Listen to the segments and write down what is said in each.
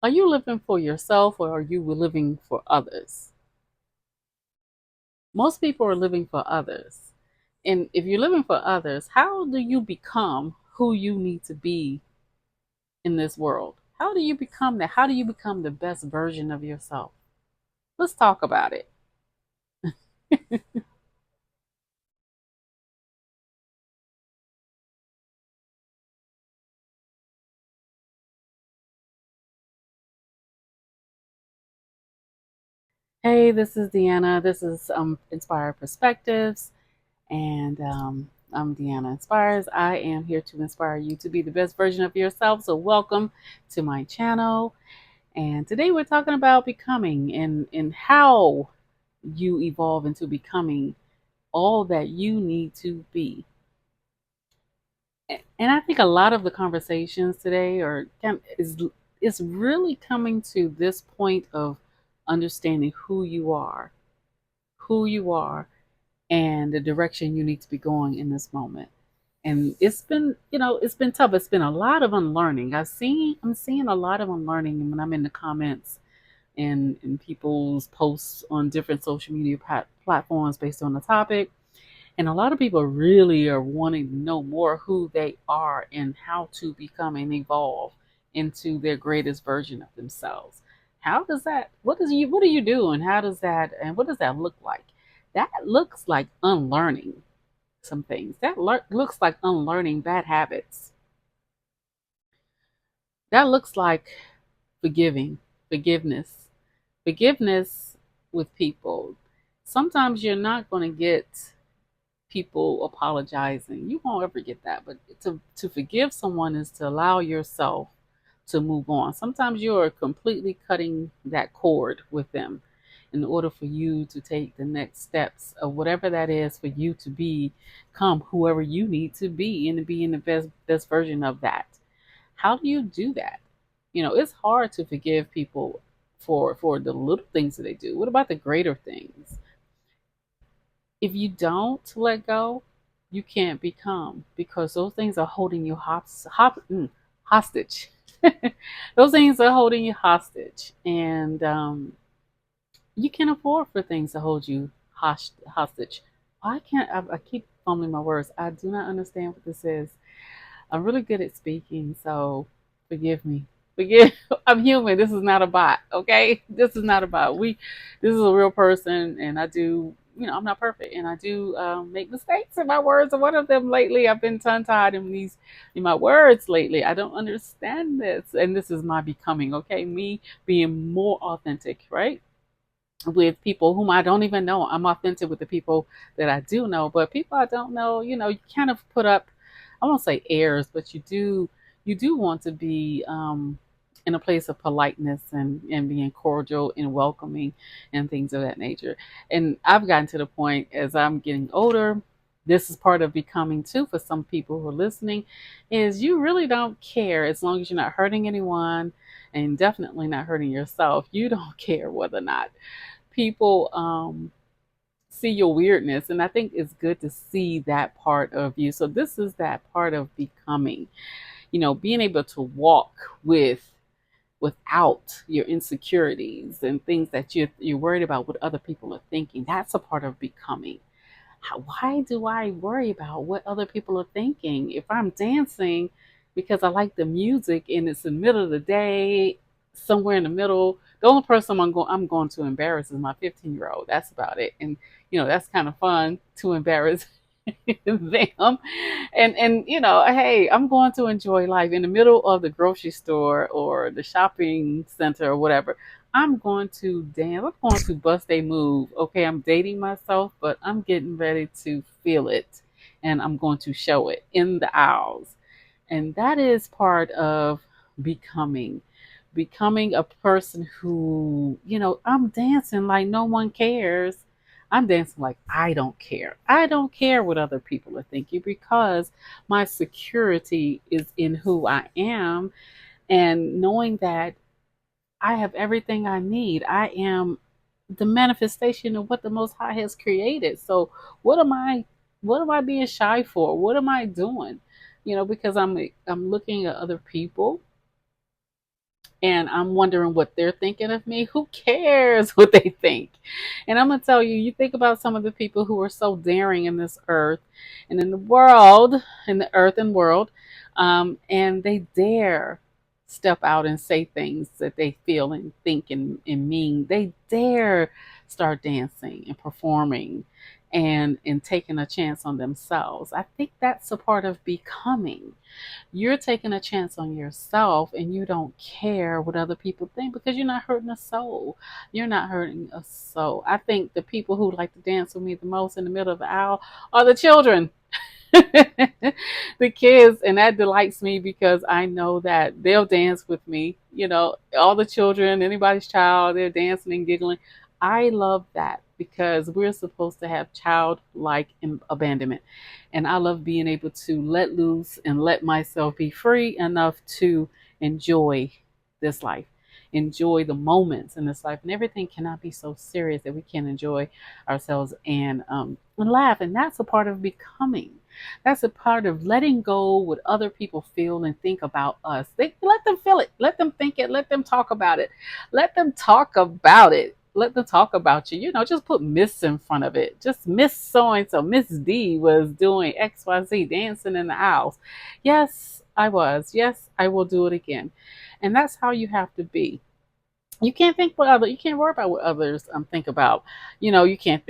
Are you living for yourself or are you living for others? Most people are living for others. And if you're living for others, how do you become who you need to be in this world? How do you become that? How do you become the best version of yourself? Let's talk about it. Hey, this is Deanna. This is Inspired Perspectives, and I'm Deanna Inspires. I am here to inspire you to be the best version of yourself. So, welcome to my channel. And today we're talking about becoming and how you evolve into becoming all that you need to be. And I think a lot of the conversations today is really coming to this point of understanding who you are, and the direction you need to be going in this moment. And it's been, it's been tough. It's been a lot of unlearning. I'm seeing a lot of unlearning when I'm in the comments and in people's posts on different social media platforms based on the topic. And a lot of people really are wanting to know more who they are and how to become and evolve into their greatest version of themselves. How does that, what do you do and how does that, and what does that look like? That looks like unlearning some things. That looks like unlearning bad habits. That looks like forgiveness, forgiveness with people. Sometimes you're not going to get people apologizing. You won't ever get that. But to forgive someone is to allow yourself to move on. Sometimes you're completely cutting that cord with them in order for you to take the next steps of whatever that is for you to become whoever you need to be and to be in the best version of that. How do you do that? It's hard to forgive people for the little things that they do. What about the greater things? If you don't let go, you can't become, because those things are holding you hostage. Those things are holding you hostage, and you can't afford for things to hold you hostage. I can't. I keep fumbling my words. I do not understand what this is. I'm really good at speaking, so forgive me. Forgive. I'm human. This is not a bot. Okay, this is not a bot. This is a real person, and I do. I'm not perfect, and I do make mistakes in my words. And one of them lately, I've been tongue tied in my words lately. I don't understand this, and this is my becoming. Okay, me being more authentic, right? With people whom I don't even know. I'm authentic with the people that I do know, but people I don't know, you kind of put up, I won't say airs, but you do want to be in a place of politeness and being cordial and welcoming and things of that nature. And I've gotten to the point as I'm getting older, this is part of becoming too for some people who are listening, is you really don't care as long as you're not hurting anyone and definitely not hurting yourself. You don't care whether or not people see your weirdness, and I think it's good to see that part of you. So this is that part of becoming, being able to walk without your insecurities and things that you're worried about what other people are thinking. That's a part of becoming. Why do I worry about what other people are thinking? If I'm dancing because I like the music and it's the middle of the day, somewhere in the middle, the only person I'm going to embarrass is my 15-year-old. That's about it. And that's kind of fun to embarrass them. And hey, I'm going to enjoy life in the middle of the grocery store or the shopping center or whatever. I'm going to dance. I'm going to bust a move. Okay, I'm dating myself, but I'm getting ready to feel it. And I'm going to show it in the aisles. And that is part of becoming. Becoming a person who, I'm dancing like no one cares. I'm dancing like I don't care. I don't care what other people are thinking because my security is in who I am, and knowing that I have everything I need. I am the manifestation of what the Most High has created. So what am I? What am I being shy for? What am I doing? Because I'm looking at other people and I'm wondering what they're thinking of me. Who cares what they think? And I'm gonna tell you, you think about some of the people who are so daring in this earth and in the world, in the earth and world, and they dare step out and say things that they feel and think and mean. They dare start dancing and performing and taking a chance on themselves. I think that's a part of becoming. You're taking a chance on yourself and you don't care what other people think because you're not hurting a soul. You're not hurting a soul. I think the people who like to dance with me the most in the middle of the aisle are the children. The kids, and that delights me because I know that they'll dance with me. You know, all the children, anybody's child, they're dancing and giggling. I love that because we're supposed to have childlike abandonment, and I love being able to let loose and let myself be free enough to enjoy this life, enjoy the moments in this life, and everything cannot be so serious that we can't enjoy ourselves and laugh, and that's a part of becoming. That's a part of letting go what other people feel and think about us. They let them feel it, let them think it, let them talk about it. Let them talk about it. Let them talk about you. You know, just put Miss in front of it. Just Miss so and so. Miss D was doing XYZ, dancing in the aisles. Yes, I was. Yes, I will do it again. And that's how you have to be. You can't think what other, you can't worry about what others think about. You know, you can't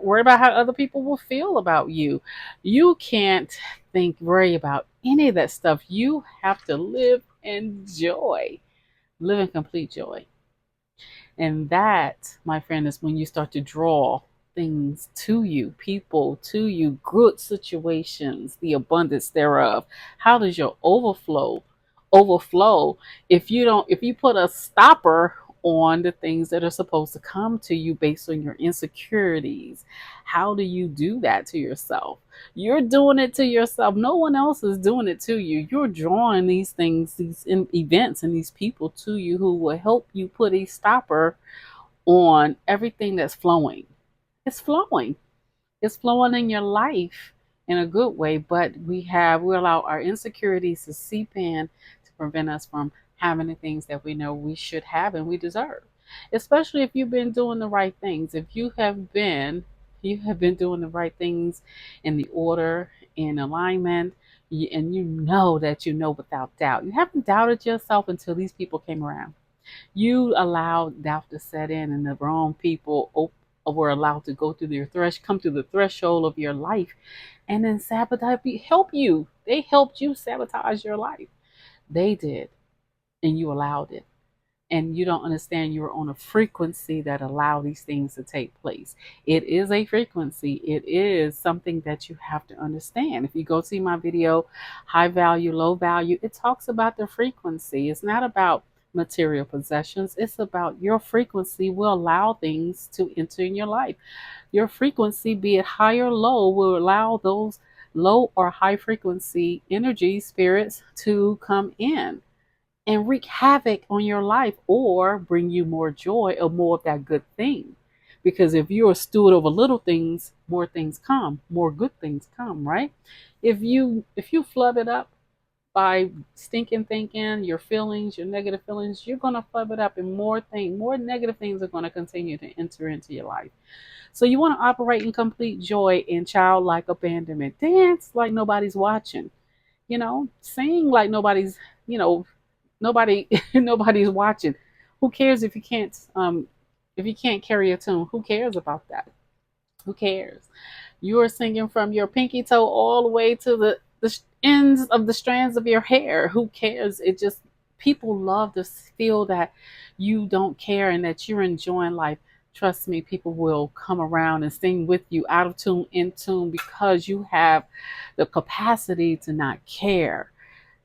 worry about how other people will feel about you. You can't worry about any of that stuff. You have to live in joy, live in complete joy. And that, my friend, is when you start to draw things to you, people to you, good situations, the abundance thereof. How does your overflow if you put a stopper on the things that are supposed to come to you based on your insecurities? How do you do that to yourself? You're doing it to yourself. No one else is doing it to you. You're drawing these things, these events and these people to you who will help you put a stopper on everything that's flowing. It's flowing. It's flowing in your life in a good way, but we allow our insecurities to seep in to prevent us from having the things that we know we should have and we deserve. Especially if you've been doing the right things. If you have been doing the right things in the order, in alignment, and you know that you know without doubt. You haven't doubted yourself until these people came around. You allowed doubt to set in, and the wrong people were allowed to go through come to the threshold of your life, and then help you. They helped you sabotage your life. They did, and you allowed it. And you don't understand you're on a frequency that allow these things to take place. It is a frequency. It is something that you have to understand. If you go see my video, high value, low value, it talks about the frequency. It's not about material possessions. It's about your frequency will allow things to enter in your life. Your frequency, be it high or low, will allow those low or high frequency energy spirits to come in and wreak havoc on your life or bring you more joy or more of that good thing. Because if you're a steward over little things, more things come, more good things come, right? If you flood it up by stinking thinking, your feelings, your negative feelings, you're gonna flood it up and more negative things are gonna continue to enter into your life. So you want to operate in complete joy and childlike abandonment. Dance like nobody's watching. Sing like you know, nobody nobody's watching. Who cares if you can't carry a tune? Who cares about that? Who cares? You are singing from your pinky toe all the way to the ends of the strands of your hair. Who cares? It just, people love to feel that you don't care and that you're enjoying life. Trust me, people will come around and sing with you out of tune, in tune, because you have the capacity to not care.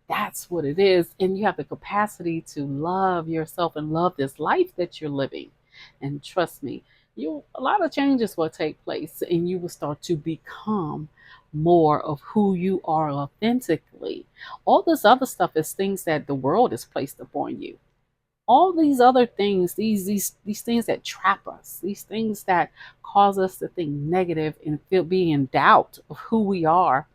That's what it is. And you have the capacity to love yourself and love this life that you're living. And trust me, a lot of changes will take place and you will start to become more of who you are authentically. All this other stuff is things that the world has placed upon you. All these other things, these things that trap us, these things that cause us to think negative and be in doubt of who we are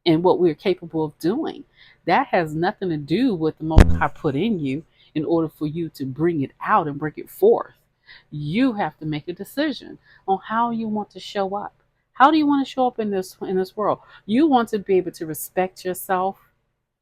and what we're capable of doing. That has nothing to do with the most I put in you in order for you to bring it out and bring it forth. You have to make a decision on how you want to show up. How do you want to show up in this world? You want to be able to respect yourself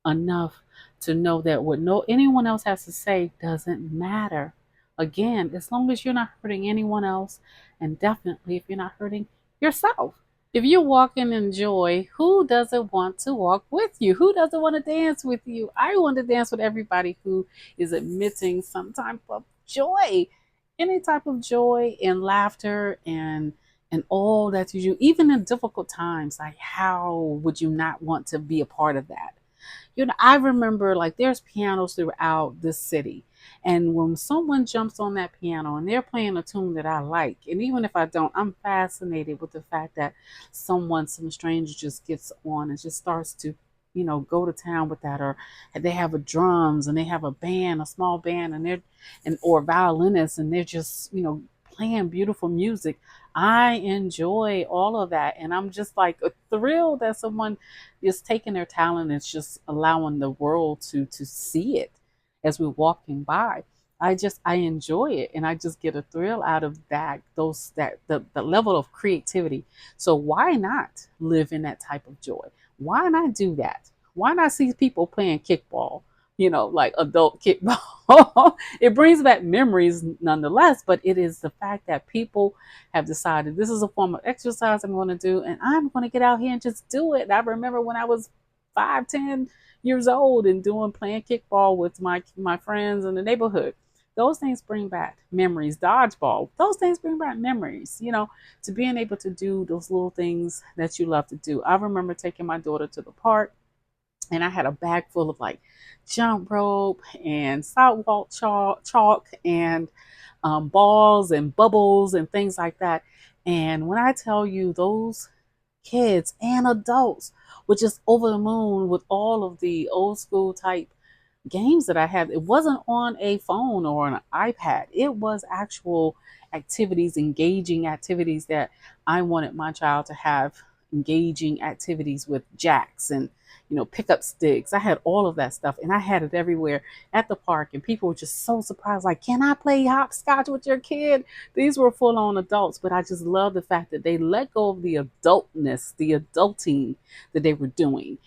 enough to know that what no anyone else has to say doesn't matter. Again, as long as you're not hurting anyone else, and definitely if you're not hurting yourself. If you're walking in joy, who doesn't want to walk with you? Who doesn't want to dance with you? I want to dance with everybody who is emitting some type of joy, any type of joy and laughter and all that you do, even in difficult times. Like, how would you not want to be a part of that? I remember like there's pianos throughout this city. And when someone jumps on that piano and they're playing a tune that I like, and even if I don't, I'm fascinated with the fact that some stranger just gets on and just starts to, go to town with that, or they have a drums and they have a band, a small band, and or violinists, and they're just, playing beautiful music. I enjoy all of that. And I'm just like thrilled that someone is taking their talent and it's just allowing the world to see it as we're walking by. I enjoy it, and I just get a thrill out of that, the level of creativity. So why not live in that type of joy? Why not do that? Why not see people playing kickball, like adult kickball? It brings back memories nonetheless, but it is the fact that people have decided this is a form of exercise I'm going to do, and I'm going to get out here and just do it. I remember when I was 5, 10 years old and playing kickball with my friends in the neighborhood. Those things bring back memories. Dodgeball, those things bring back memories, to being able to do those little things that you love to do. I remember taking my daughter to the park, and I had a bag full of like jump rope and sidewalk chalk and balls and bubbles and things like that. And when I tell you, those kids and adults were just over the moon with all of the old school type games that I had. It wasn't on a phone or an iPad. It was actual activities, engaging activities that I wanted my child to have, engaging activities with jacks and, pick up sticks. I had all of that stuff, and I had it everywhere at the park, and people were just so surprised, like, can I play hopscotch with your kid? These were full on adults, but I just love the fact that they let go of the adultness, the adulting that they were doing,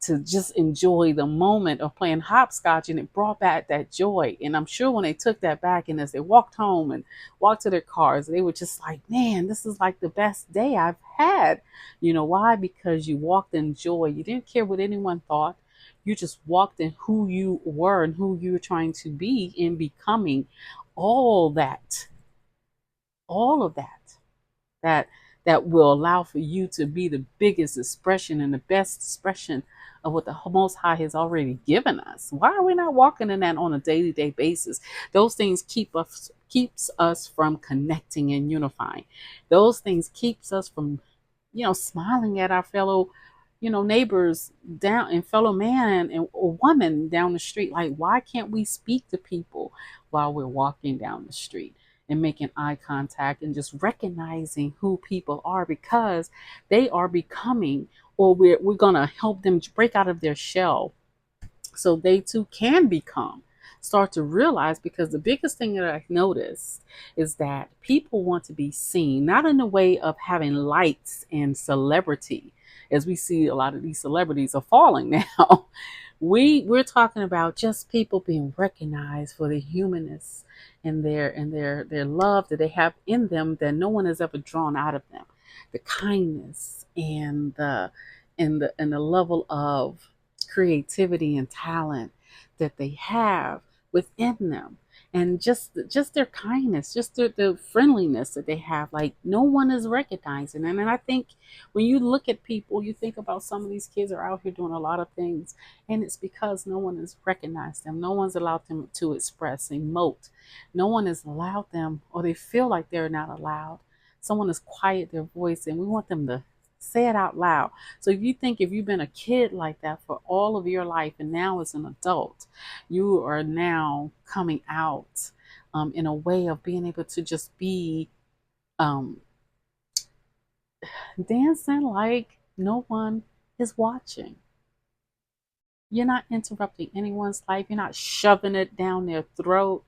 to just enjoy the moment of playing hopscotch, and it brought back that joy. And I'm sure when they took that back and as they walked home and walked to their cars, they were just like, man, this is like the best day I've had. You know why? Because you walked in joy. You didn't care what anyone thought. You just walked in who you were and who you were trying to be in becoming all that, all of that that will allow for you to be the biggest expression and the best expression of what the Most High has already given us. Why are we not walking in that on a daily day basis? Those things keeps us from connecting and unifying. Those things keeps us from, smiling at our fellow, neighbors down, and fellow man and or woman down the street. Like, why can't we speak to people while we're walking down the street and making eye contact and just recognizing who people are, because they are becoming, or we're going to help them break out of their shell so they too can start to realize. Because the biggest thing that I noticed is that people want to be seen, not in the way of having lights and celebrity, as we see a lot of these celebrities are falling now. We're talking about just people being recognized for the humanness and their love that they have in them, that no one has ever drawn out of them, the kindness and the level of creativity and talent that they have within them, and just their kindness, just the friendliness that they have, like no one is recognizing. And I think when you look at people, you think about some of these kids are out here doing a lot of things, and it's because no one has recognized them. No one's allowed them to express, emote. No one has allowed them, or they feel like they're not allowed. Someone has quieted their voice, and we want them to say it out loud. So if you've been a kid like that for all of your life, and now as an adult, you are now coming out in a way of being able to just be um, dancing like no one is watching. You're not interrupting anyone's life. You're not shoving it down their throat.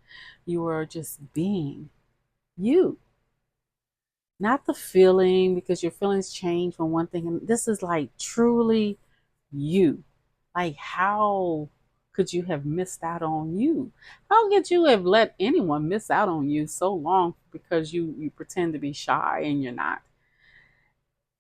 You are just being you, not the feeling, because your feelings change from one thing. And this is like truly you. Like, how could you have missed out on you? How could you have let anyone miss out on you so long because you pretend to be shy and you're not?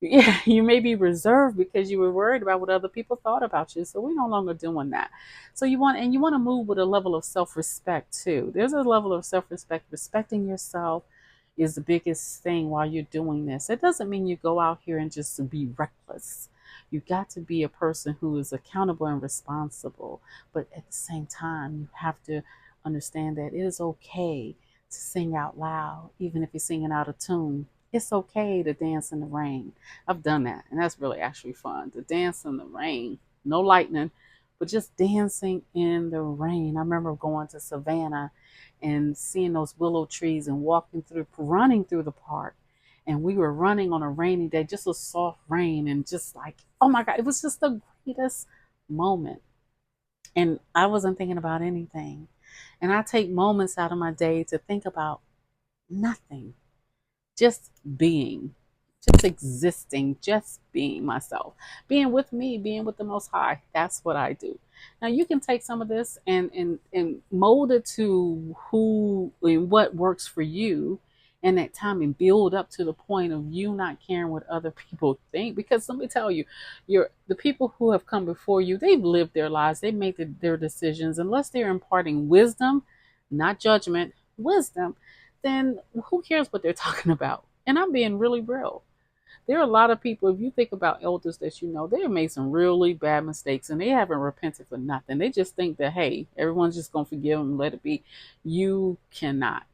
Yeah, you may be reserved because you were worried about what other people thought about you. So we're no longer doing that. So you want to move with a level of self-respect too. There's a level of self-respect. Respecting yourself is the biggest thing while you're doing this. It doesn't mean you go out here and just be reckless. You got to be a person who is accountable and responsible. But at the same time, you have to understand that it is okay to sing out loud, even if you're singing out of tune. It's okay to dance in the rain. I've done that, and that's really actually fun to dance in the rain. No lightning, but just dancing in the rain. I remember going to Savannah and seeing those willow trees and running through the park. And we were running on a rainy day, just a soft rain, and just like, oh my God, it was just the greatest moment. And I wasn't thinking about anything. And I take moments out of my day to think about nothing, just being, just existing, just being myself, being with me, being with the Most High. That's what I do. Now you can take some of this and mold it to who and what works for you in that time, and build up to the point of you not caring what other people think. Because let me tell you, the people who have come before you, they've lived their lives, they made their decisions. Unless they're imparting wisdom, not judgment, wisdom, then who cares what they're talking about? And I'm being really real. There are a lot of people, if you think about elders that you know, they have made some really bad mistakes and they haven't repented for nothing. They just think that, hey, everyone's just going to forgive them and let it be. You cannot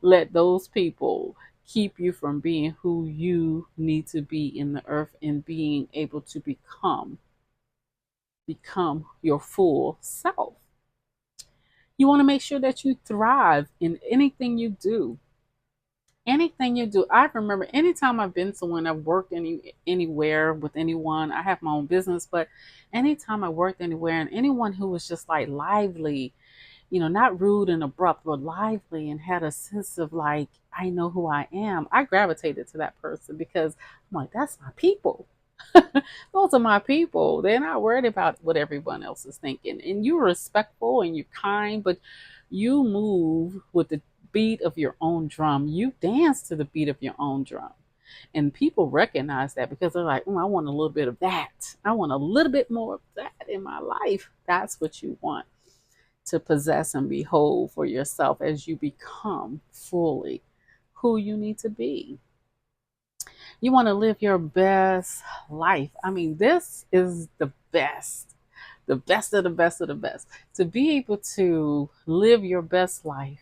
let those people keep you from being who you need to be in the earth and being able to become your full self. You want to make sure that you thrive in anything you do. Anything you do. I remember anytime I've been somewhere, I've worked anywhere with anyone. I have my own business, but anytime I worked anywhere and anyone who was just like lively, not rude and abrupt, but lively and had a sense of like, I know who I am, I gravitated to that person because I'm like, that's my people. Those are my people. They're not worried about what everyone else is thinking. And you're respectful and you're kind, but you move with the beat of your own drum. You dance to the beat of your own drum. And people recognize that because they're like, I want a little bit of that. I want a little bit more of that in my life. That's what you want to possess and behold for yourself as you become fully who you need to be. You want to live your best life. I mean, this is the best of the best of the best. To be able to live your best life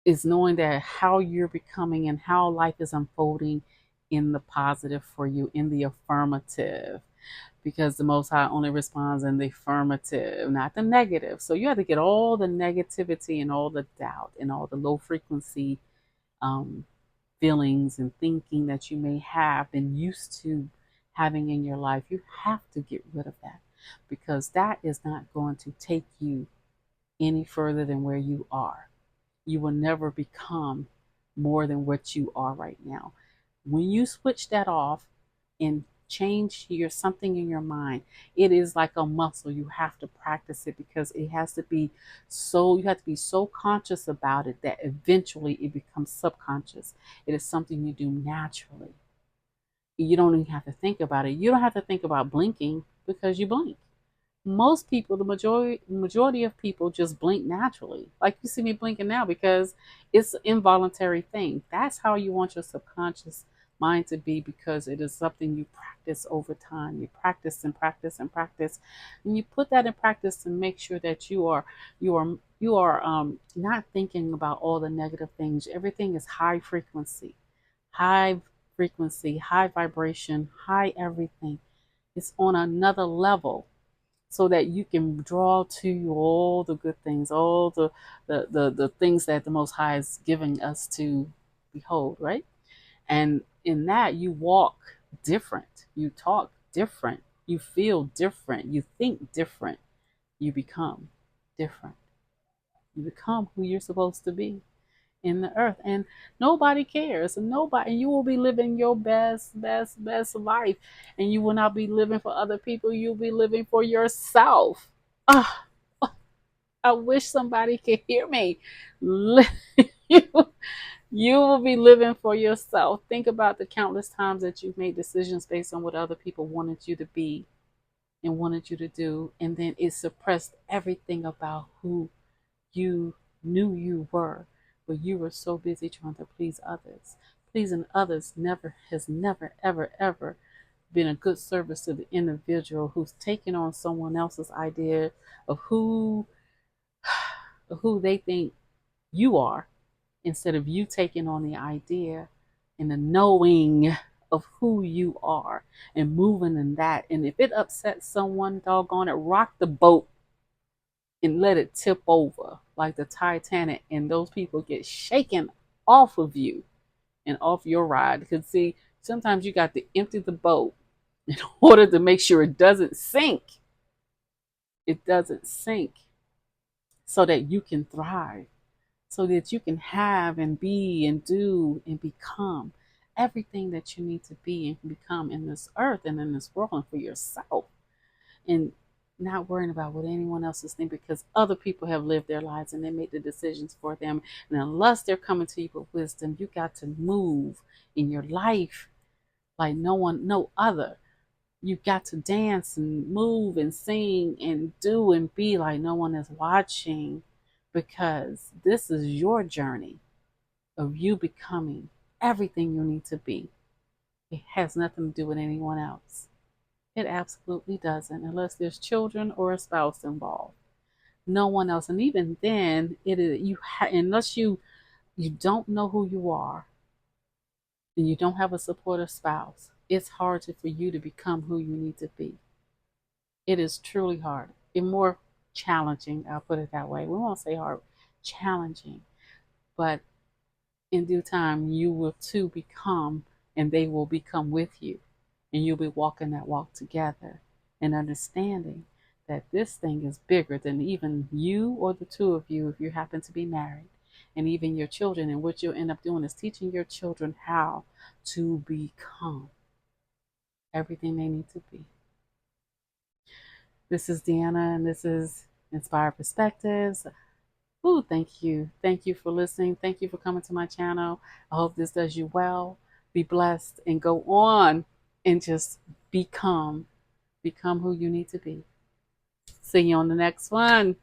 is knowing that how you're becoming and how life is unfolding in the positive for you, in the affirmative, because the Most High only responds in the affirmative, not the negative. So you have to get all the negativity and all the doubt and all the low frequency um, feelings and thinking that you may have been used to having in your life. You have to get rid of that because that is not going to take you any further than where you are. You will never become more than what you are right now. When you switch that off and change your something in your mind, it is like a muscle. You have to practice it because it has to be so, you have to be so conscious about it that eventually it becomes subconscious. It is something you do naturally. You don't even have to think about it. You don't have to think about blinking because you blink. Most people, the majority of people just blink naturally. Like you see me blinking now because it's an involuntary thing. That's how you want your subconscious mind to be because it is something you practice over time. You practice and practice and practice, and you put that in practice to make sure that you are not thinking about all the negative things. Everything is high frequency, high vibration, high everything. It's on another level so that you can draw to you all the good things, all the things that the Most High is giving us to behold, right? And in that, you walk different, you talk different, You feel different. You think different. You become different. You become who you're supposed to be in the earth. And nobody cares. And nobody, you will be living your best life. And you will not be living for other people. You'll be living for yourself. Ah, I wish somebody could hear me. you, you will be living for yourself. Think about the countless times that you've made decisions based on what other people wanted you to be and wanted you to do, and then it suppressed everything about who you knew you were, but you were so busy trying to please others. Pleasing others never, ever been a good service to the individual who's taken on someone else's idea of who they think you are, instead of you taking on the idea and the knowing of who you are and moving in that. And if it upsets someone, doggone it, rock the boat and let it tip over like the Titanic, and those people get shaken off of you and off your ride. Because, see, sometimes you got to empty the boat in order to make sure it doesn't sink. It doesn't sink so that you can thrive, so that you can have and be and do and become everything that you need to be and become in this earth and in this world and for yourself. And not worrying about what anyone else is thinking, because other people have lived their lives and they made the decisions for them. And unless they're coming to you with wisdom, you got to move in your life like no other. You got to dance and move and sing and do and be like no one is watching, because this is your journey of you becoming everything you need to be. It has nothing to do with anyone else. It absolutely doesn't, unless there's children or a spouse involved. No one else. And even then, it is unless you don't know who you are and you don't have a supportive spouse, it's hard for you to become who you need to be. It is truly hard and more challenging. I'll put it that way. We won't say hard, challenging, but in due time, you will too become, and they will become with you. And you'll be walking that walk together and understanding that this thing is bigger than even you or the two of you if you happen to be married, and even your children. And what you'll end up doing is teaching your children how to become everything they need to be. This is Deanna, and this is Inspired Perspectives. Ooh, thank you. Thank you for listening. Thank you for coming to my channel. I hope this does you well. Be blessed and go on and just become who you need to be. See you on the next one.